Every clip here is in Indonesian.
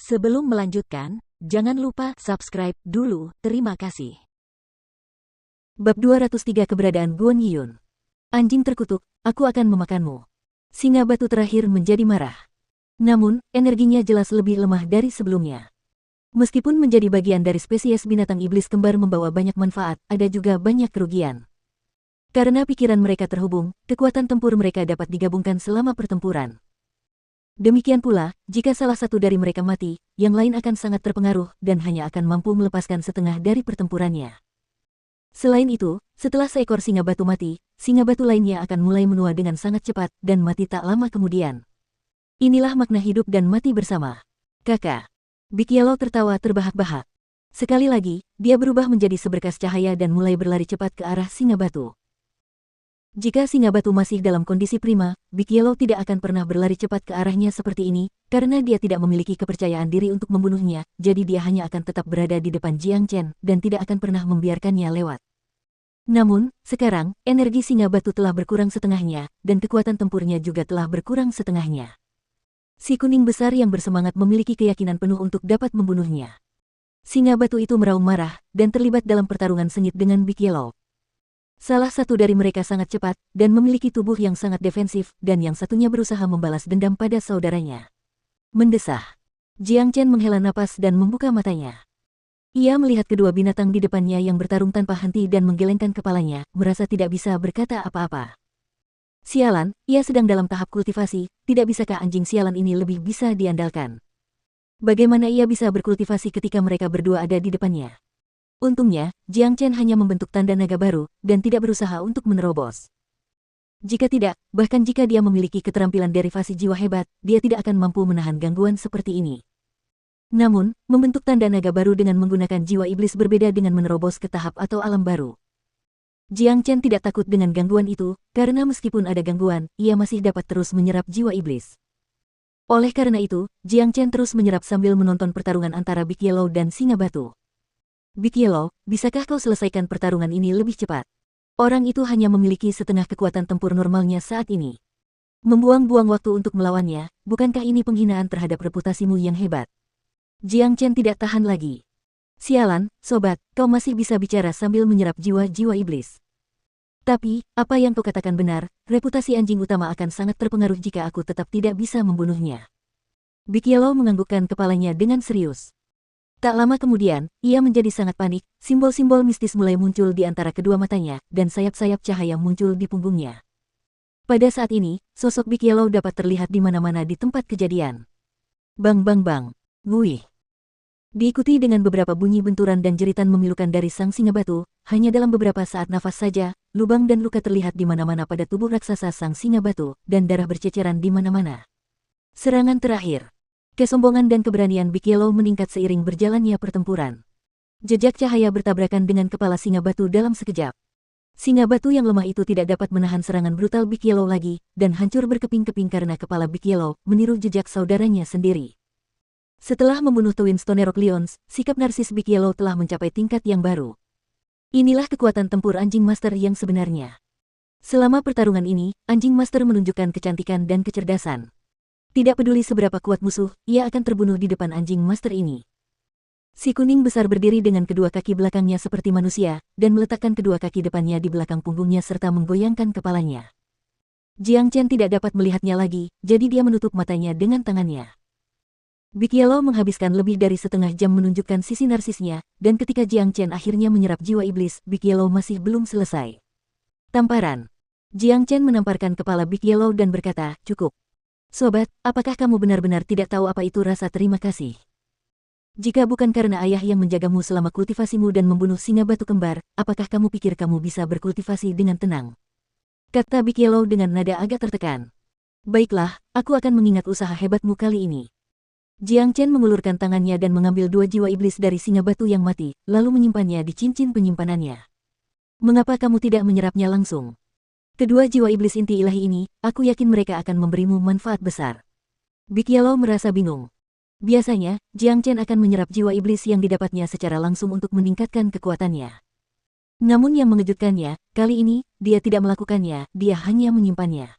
Sebelum melanjutkan, jangan lupa subscribe dulu, terima kasih. Bab 203 Keberadaan Guan Yiyun. Anjing terkutuk, aku akan memakanmu. Singa batu terakhir menjadi marah. Namun, energinya jelas lebih lemah dari sebelumnya. Meskipun menjadi bagian dari spesies binatang iblis kembar membawa banyak manfaat, ada juga banyak kerugian. Karena pikiran mereka terhubung, kekuatan tempur mereka dapat digabungkan selama pertempuran. Demikian pula, jika salah satu dari mereka mati, yang lain akan sangat terpengaruh dan hanya akan mampu melepaskan setengah dari pertempurannya. Selain itu, setelah seekor singa batu mati, singa batu lainnya akan mulai menua dengan sangat cepat dan mati tak lama kemudian. Inilah makna hidup dan mati bersama. Kakak. Big Yellow tertawa terbahak-bahak. Sekali lagi, dia berubah menjadi seberkas cahaya dan mulai berlari cepat ke arah singa batu. Jika singa batu masih dalam kondisi prima, Big Yellow tidak akan pernah berlari cepat ke arahnya seperti ini, karena dia tidak memiliki kepercayaan diri untuk membunuhnya, jadi dia hanya akan tetap berada di depan Jiang Chen dan tidak akan pernah membiarkannya lewat. Namun, sekarang, energi singa batu telah berkurang setengahnya, dan kekuatan tempurnya juga telah berkurang setengahnya. Si kuning besar yang bersemangat memiliki keyakinan penuh untuk dapat membunuhnya. Singa batu itu meraung marah, dan terlibat dalam pertarungan sengit dengan Big Yellow. Salah satu dari mereka sangat cepat, dan memiliki tubuh yang sangat defensif, dan yang satunya berusaha membalas dendam pada saudaranya. Mendesah. Jiang Chen menghela napas dan membuka matanya. Ia melihat kedua binatang di depannya yang bertarung tanpa henti dan menggelengkan kepalanya, merasa tidak bisa berkata apa-apa. Sialan, ia sedang dalam tahap kultivasi, tidak bisakah anjing sialan ini lebih bisa diandalkan? Bagaimana ia bisa berkultivasi ketika mereka berdua ada di depannya? Untungnya, Jiang Chen hanya membentuk tanda naga baru, dan tidak berusaha untuk menerobos. Jika tidak, bahkan jika dia memiliki keterampilan derivasi jiwa hebat, dia tidak akan mampu menahan gangguan seperti ini. Namun, membentuk tanda naga baru dengan menggunakan jiwa iblis berbeda dengan menerobos ke tahap atau alam baru. Jiang Chen tidak takut dengan gangguan itu, karena meskipun ada gangguan, ia masih dapat terus menyerap jiwa iblis. Oleh karena itu, Jiang Chen terus menyerap sambil menonton pertarungan antara Big Yellow dan Singa Batu. Big Yellow, bisakah kau selesaikan pertarungan ini lebih cepat? Orang itu hanya memiliki setengah kekuatan tempur normalnya saat ini. Membuang-buang waktu untuk melawannya, bukankah ini penghinaan terhadap reputasimu yang hebat? Jiang Chen tidak tahan lagi. Sialan, sobat, kau masih bisa bicara sambil menyerap jiwa-jiwa iblis. Tapi, apa yang kau katakan benar, reputasi anjing utama akan sangat terpengaruh jika aku tetap tidak bisa membunuhnya. Big Yellow menganggukkan kepalanya dengan serius. Tak lama kemudian, ia menjadi sangat panik, simbol-simbol mistis mulai muncul di antara kedua matanya, dan sayap-sayap cahaya muncul di punggungnya. Pada saat ini, sosok Big Yellow dapat terlihat di mana-mana di tempat kejadian. Bang bang bang, wuih. Diikuti dengan beberapa bunyi benturan dan jeritan memilukan dari sang singa batu, hanya dalam beberapa saat nafas saja, lubang dan luka terlihat di mana-mana pada tubuh raksasa sang singa batu, dan darah berceceran di mana-mana. Serangan terakhir. Kesombongan dan keberanian Big Yellow meningkat seiring berjalannya pertempuran. Jejak cahaya bertabrakan dengan kepala singa batu dalam sekejap. Singa batu yang lemah itu tidak dapat menahan serangan brutal Big Yellow lagi, dan hancur berkeping-keping karena kepala Big Yellow meniru jejak saudaranya sendiri. Setelah membunuh Twin Stone Rock Lions, sikap narsis Big Yellow telah mencapai tingkat yang baru. Inilah kekuatan tempur anjing master yang sebenarnya. Selama pertarungan ini, anjing master menunjukkan kecantikan dan kecerdasan. Tidak peduli seberapa kuat musuh, ia akan terbunuh di depan anjing master ini. Si kuning besar berdiri dengan kedua kaki belakangnya seperti manusia, dan meletakkan kedua kaki depannya di belakang punggungnya serta menggoyangkan kepalanya. Jiang Chen tidak dapat melihatnya lagi, jadi dia menutup matanya dengan tangannya. Big Yellow menghabiskan lebih dari setengah jam menunjukkan sisi narsisnya, dan ketika Jiang Chen akhirnya menyerap jiwa iblis, Big Yellow masih belum selesai. Tamparan. Jiang Chen menamparkan kepala Big Yellow dan berkata, "Cukup. Sobat, apakah kamu benar-benar tidak tahu apa itu rasa terima kasih? Jika bukan karena ayah yang menjagamu selama kultivasimu dan membunuh singa batu kembar, apakah kamu pikir kamu bisa berkultivasi dengan tenang?" Kata Big Yellow dengan nada agak tertekan. "Baiklah, aku akan mengingat usaha hebatmu kali ini." Jiang Chen mengulurkan tangannya dan mengambil dua jiwa iblis dari singa batu yang mati, lalu menyimpannya di cincin penyimpanannya. "Mengapa kamu tidak menyerapnya langsung? Kedua jiwa iblis inti ilahi ini, aku yakin mereka akan memberimu manfaat besar." Big Yellow merasa bingung. Biasanya, Jiang Chen akan menyerap jiwa iblis yang didapatnya secara langsung untuk meningkatkan kekuatannya. Namun yang mengejutkannya, kali ini, dia tidak melakukannya, dia hanya menyimpannya.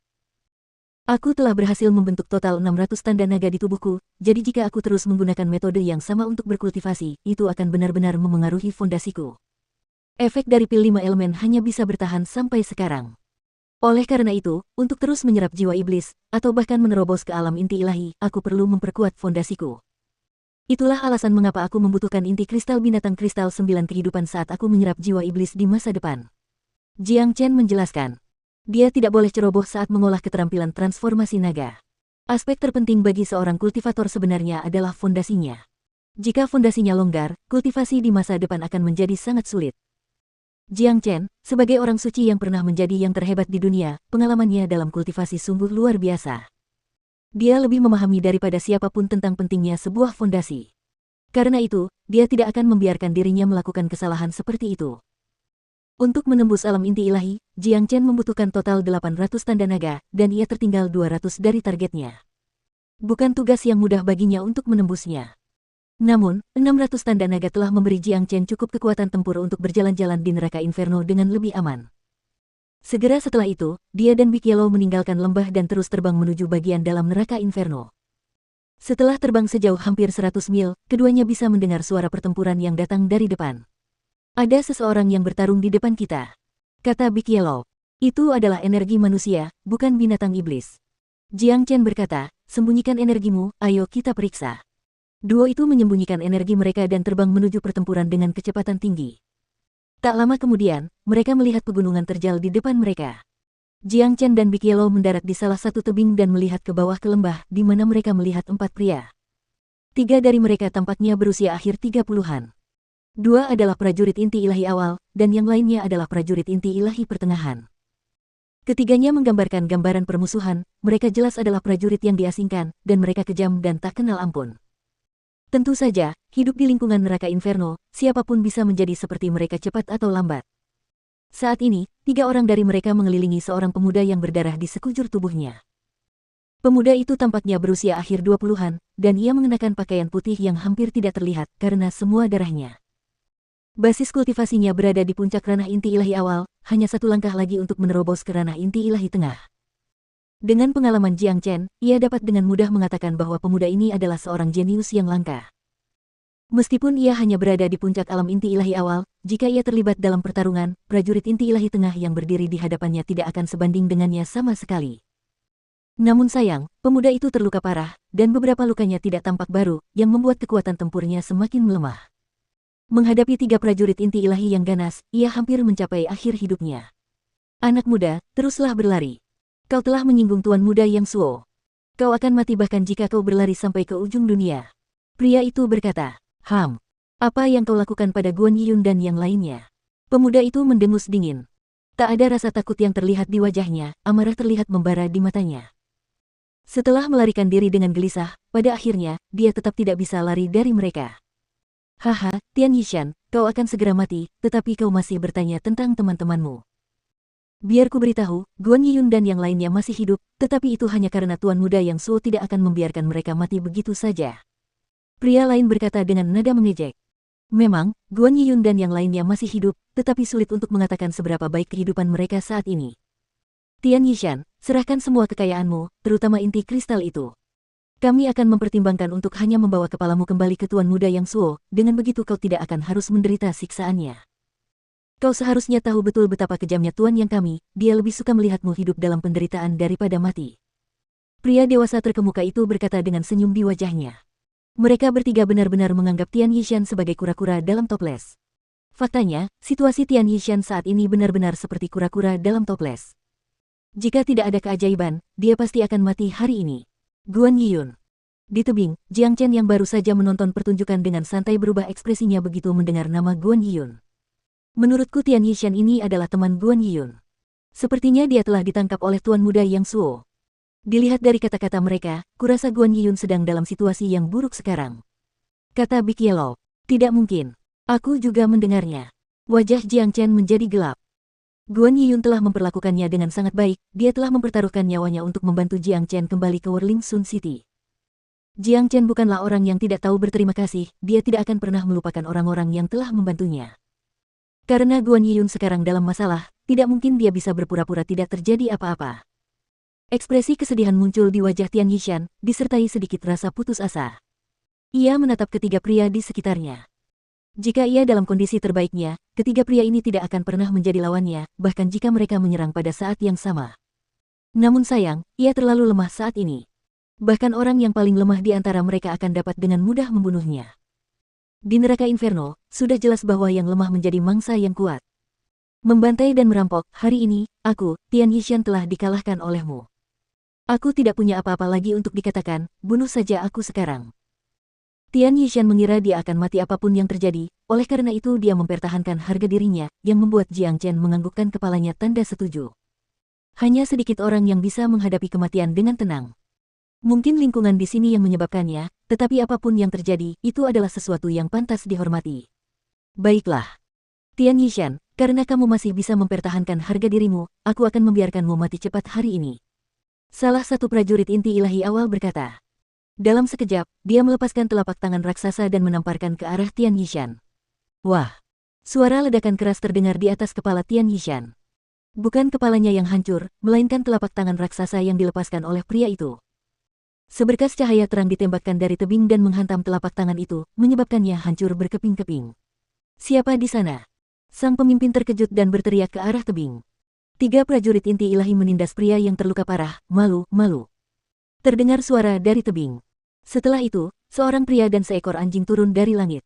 Aku telah berhasil membentuk total 600 tanda naga di tubuhku, jadi jika aku terus menggunakan metode yang sama untuk berkultivasi, itu akan benar-benar memengaruhi fondasiku. Efek dari pil 5 elemen hanya bisa bertahan sampai sekarang. Oleh karena itu, untuk terus menyerap jiwa iblis, atau bahkan menerobos ke alam inti ilahi, aku perlu memperkuat fondasiku. Itulah alasan mengapa aku membutuhkan inti kristal binatang kristal 9 kehidupan saat aku menyerap jiwa iblis di masa depan. Jiang Chen menjelaskan. Dia tidak boleh ceroboh saat mengolah keterampilan transformasi naga. Aspek terpenting bagi seorang kultivator sebenarnya adalah fondasinya. Jika fondasinya longgar, kultivasi di masa depan akan menjadi sangat sulit. Jiang Chen, sebagai orang suci yang pernah menjadi yang terhebat di dunia, pengalamannya dalam kultivasi sungguh luar biasa. Dia lebih memahami daripada siapapun tentang pentingnya sebuah fondasi. Karena itu, dia tidak akan membiarkan dirinya melakukan kesalahan seperti itu. Untuk menembus alam inti ilahi, Jiang Chen membutuhkan total 800 tanda naga, dan ia tertinggal 200 dari targetnya. Bukan tugas yang mudah baginya untuk menembusnya. Namun, 600 tanda naga telah memberi Jiang Chen cukup kekuatan tempur untuk berjalan-jalan di neraka inferno dengan lebih aman. Segera setelah itu, dia dan Big Yellow meninggalkan lembah dan terus terbang menuju bagian dalam neraka inferno. Setelah terbang sejauh hampir 100 mil, keduanya bisa mendengar suara pertempuran yang datang dari depan. Ada seseorang yang bertarung di depan kita, kata Big Yellow. Itu adalah energi manusia, bukan binatang iblis. Jiang Chen berkata, sembunyikan energimu, ayo kita periksa. Duo itu menyembunyikan energi mereka dan terbang menuju pertempuran dengan kecepatan tinggi. Tak lama kemudian, mereka melihat pegunungan terjal di depan mereka. Jiang Chen dan Big Yellow mendarat di salah satu tebing dan melihat ke bawah ke lembah, di mana mereka melihat 4 pria. 3 dari mereka tampaknya berusia akhir 30-an. 2 adalah prajurit inti ilahi awal, dan yang lainnya adalah prajurit inti ilahi pertengahan. Ketiganya menggambarkan gambaran permusuhan, mereka jelas adalah prajurit yang diasingkan, dan mereka kejam dan tak kenal ampun. Tentu saja, hidup di lingkungan neraka inferno, siapapun bisa menjadi seperti mereka cepat atau lambat. Saat ini, 3 orang dari mereka mengelilingi seorang pemuda yang berdarah di sekujur tubuhnya. Pemuda itu tampaknya berusia akhir 20-an, dan ia mengenakan pakaian putih yang hampir tidak terlihat karena semua darahnya. Basis kultivasinya berada di puncak ranah inti ilahi awal, hanya 1 langkah lagi untuk menerobos ke ranah inti ilahi tengah. Dengan pengalaman Jiang Chen, ia dapat dengan mudah mengatakan bahwa pemuda ini adalah seorang jenius yang langka. Meskipun ia hanya berada di puncak alam inti ilahi awal, jika ia terlibat dalam pertarungan, prajurit inti ilahi tengah yang berdiri di hadapannya tidak akan sebanding dengannya sama sekali. Namun sayang, pemuda itu terluka parah, dan beberapa lukanya tidak tampak baru, yang membuat kekuatan tempurnya semakin melemah. Menghadapi 3 prajurit inti ilahi yang ganas, ia hampir mencapai akhir hidupnya. Anak muda, teruslah berlari. Kau telah menyinggung tuan muda yang Suo. Kau akan mati bahkan jika kau berlari sampai ke ujung dunia. Pria itu berkata, apa yang kau lakukan pada Guan Yiyun dan yang lainnya? Pemuda itu mendengus dingin. Tak ada rasa takut yang terlihat di wajahnya, amarah terlihat membara di matanya. Setelah melarikan diri dengan gelisah, pada akhirnya, dia tetap tidak bisa lari dari mereka. Haha, Tian Yishan, kau akan segera mati, tetapi kau masih bertanya tentang teman-temanmu. Biar ku beritahu, Guan Yiyun dan yang lainnya masih hidup, tetapi itu hanya karena tuan muda yang Suo tidak akan membiarkan mereka mati begitu saja. Pria lain berkata dengan nada mengejek. Memang, Guan Yiyun dan yang lainnya masih hidup, tetapi sulit untuk mengatakan seberapa baik kehidupan mereka saat ini. Tian Yishan, serahkan semua kekayaanmu, terutama inti kristal itu. Kami akan mempertimbangkan untuk hanya membawa kepalamu kembali ke tuan muda yang Suo, dengan begitu kau tidak akan harus menderita siksaannya. Kau seharusnya tahu betul betapa kejamnya tuan yang kami, dia lebih suka melihatmu hidup dalam penderitaan daripada mati. Pria dewasa terkemuka itu berkata dengan senyum di wajahnya. Mereka bertiga benar-benar menganggap Tian Yishan sebagai kura-kura dalam toples. Faktanya, situasi Tian Yishan saat ini benar-benar seperti kura-kura dalam toples. Jika tidak ada keajaiban, dia pasti akan mati hari ini. Guan Yiyun. Di tebing, Jiang Chen yang baru saja menonton pertunjukan dengan santai berubah ekspresinya begitu mendengar nama Guan Yiyun. Menurutku Tian Yishan ini adalah teman Guan Yiyun. Sepertinya dia telah ditangkap oleh tuan muda yang Suo. Dilihat dari kata-kata mereka, kurasa Guan Yiyun sedang dalam situasi yang buruk sekarang. Kata Big Yellow. Tidak mungkin. Aku juga mendengarnya. Wajah Jiang Chen menjadi gelap. Guan Yiyun telah memperlakukannya dengan sangat baik, dia telah mempertaruhkan nyawanya untuk membantu Jiang Chen kembali ke Whirling Sun City. Jiang Chen bukanlah orang yang tidak tahu berterima kasih, dia tidak akan pernah melupakan orang-orang yang telah membantunya. Karena Guan Yiyun sekarang dalam masalah, tidak mungkin dia bisa berpura-pura tidak terjadi apa-apa. Ekspresi kesedihan muncul di wajah Tian Yishan, disertai sedikit rasa putus asa. Ia menatap ketiga pria di sekitarnya. Jika ia dalam kondisi terbaiknya, ketiga pria ini tidak akan pernah menjadi lawannya, bahkan jika mereka menyerang pada saat yang sama. Namun sayang, ia terlalu lemah saat ini. Bahkan orang yang paling lemah di antara mereka akan dapat dengan mudah membunuhnya. Di neraka Inferno, sudah jelas bahwa yang lemah menjadi mangsa yang kuat. Membantai dan merampok, hari ini, aku, Tian Yishan telah dikalahkan olehmu. Aku tidak punya apa-apa lagi untuk dikatakan, bunuh saja aku sekarang. Tian Yishan mengira dia akan mati apapun yang terjadi, oleh karena itu dia mempertahankan harga dirinya, yang membuat Jiang Chen menganggukkan kepalanya tanda setuju. Hanya sedikit orang yang bisa menghadapi kematian dengan tenang. Mungkin lingkungan di sini yang menyebabkannya, tetapi apapun yang terjadi, itu adalah sesuatu yang pantas dihormati. Baiklah. Tian Yishan, karena kamu masih bisa mempertahankan harga dirimu, aku akan membiarkanmu mati cepat hari ini. Salah satu prajurit inti ilahi awal berkata. Dalam sekejap, dia melepaskan telapak tangan raksasa dan menamparkan ke arah Tian Yishan. Wah! Suara ledakan keras terdengar di atas kepala Tian Yishan. Bukan kepalanya yang hancur, melainkan telapak tangan raksasa yang dilepaskan oleh pria itu. Seberkas cahaya terang ditembakkan dari tebing dan menghantam telapak tangan itu, menyebabkannya hancur berkeping-keping. Siapa di sana? Sang pemimpin terkejut dan berteriak ke arah tebing. 3 prajurit inti ilahi menindas pria yang terluka parah, malu. Terdengar suara dari tebing. Setelah itu, seorang pria dan seekor anjing turun dari langit.